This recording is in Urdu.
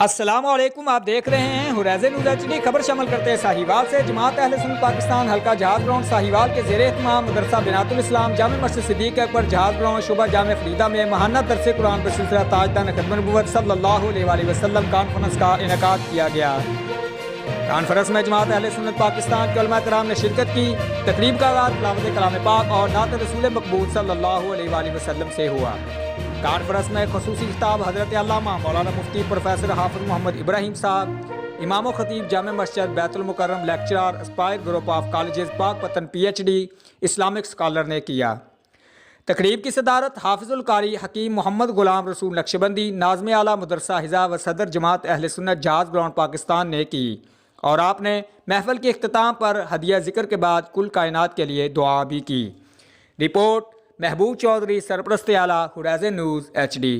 السلام علیکم، آپ دیکھ رہے ہیں حریض نیوز HD خبر شامل کرتے ہیں ساہیوال سے۔ جماعت اہل سنت پاکستان حلقہ جہاز گراؤنڈ ساہیوال کے زیر اہتمام مدرسہ بنات الاسلام جامع مسجد صدیق اکبر جہاز گراؤنڈ شعبہ جامع فریدہ میں ماہانہ درس قرآن پر سلسلہ تاجدار ختم نبوت صلی اللہ علیہ وآلہ وسلم کانفرنس کا انعقاد کیا گیا۔ کانفرنس میں جماعت اہل سنت پاکستان کے علماء کرام نے شرکت کی۔ تقریب کا آغاز تلاوت کلام پاک اور نعت رسول مقبول صلی اللہ علیہ وآلہ وسلم سے ہوا۔ کانفرنس میں خصوصی خطاب حضرت علامہ مولانا مفتی پروفیسر حافظ محمد ابراہیم صاحب، امام و خطیب جامع مسجد Baitul Mukarram, lecturer Aspire group of colleges Pakpattan PhD Islamic scholar نے کیا۔ تقریب کی صدارت حافظ القاری حکیم محمد غلام رسول نقشبندی، ناظم اعلیٰ مدرسہ حضا و صدر جماعت اہل سنت جہاز گراؤنڈ پاکستان نے کی، اور آپ نے محفل کے اختتام پر ہدیہ ذکر کے بعد کل کائنات کے لیے دعا بھی کی۔ رپورٹ محبوب چودھری، سرپرست اعلیٰ حریض نیوز HD۔